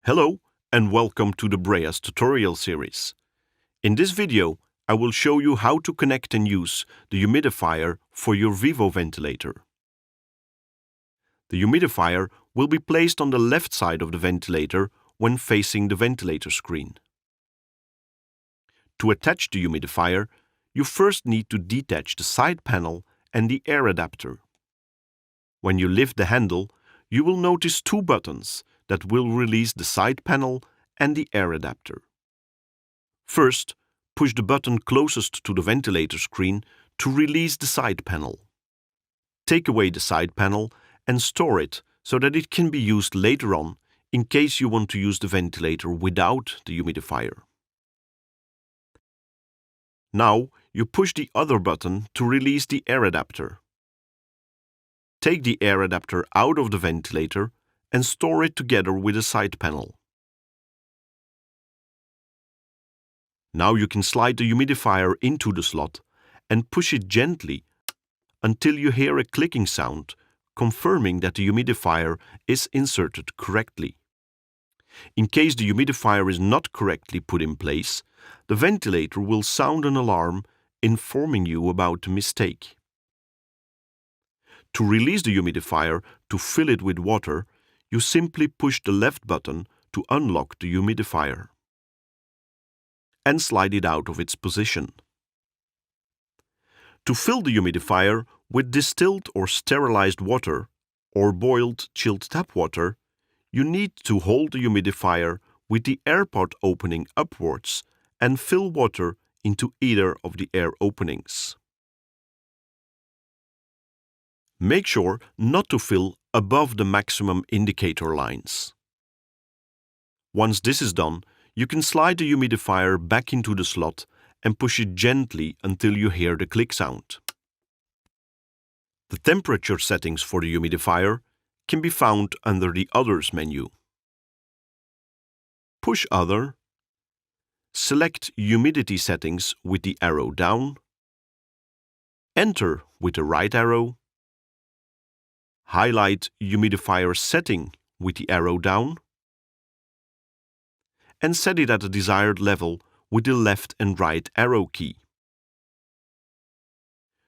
Hello and welcome to the Breas tutorial series. In this video, I will show you how to connect and use the humidifier for your Vivo ventilator. The humidifier will be placed on the left side of the ventilator when facing the ventilator screen. To attach the humidifier, you first need to detach the side panel and the air adapter. When you lift the handle, you will notice two buttons that will release the side panel and the air adapter. First, push the button closest to the ventilator screen to release the side panel. Take away the side panel and store it so that it can be used later on in case you want to use the ventilator without the humidifier. Now, you push the other button to release the air adapter. Take the air adapter out of the ventilator and store it together with the side panel. Now you can slide the humidifier into the slot and push it gently until you hear a clicking sound, confirming that the humidifier is inserted correctly. In case the humidifier is not correctly put in place, the ventilator will sound an alarm informing you about the mistake. To release the humidifier to fill it with water, you simply push the left button to unlock the humidifier and slide it out of its position. To fill the humidifier with distilled or sterilized water or boiled chilled tap water, you need to hold the humidifier with the air part opening upwards and fill water into either of the air openings. Make sure not to fill above the maximum indicator lines. Once this is done, you can slide the humidifier back into the slot and push it gently until you hear the click sound. The temperature settings for the humidifier can be found under the Others menu. Push Other, select Humidity settings with the arrow down, enter with the right arrow, highlight Humidifier setting with the arrow down, and set it at the desired level with the left and right arrow key.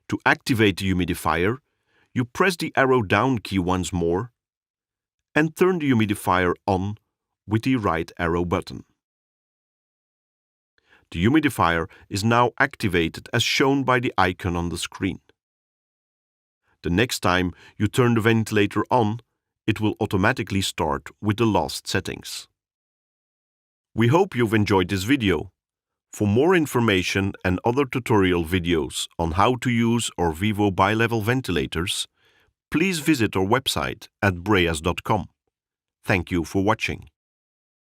To activate the humidifier, you press the arrow down key once more and turn the humidifier on with the right arrow button. The humidifier is now activated as shown by the icon on the screen. The next time you turn the ventilator on, it will automatically start with the last settings. We hope you've enjoyed this video. For more information and other tutorial videos on how to use our Vivo bi-level ventilators, please visit our website at breas.com. Thank you for watching.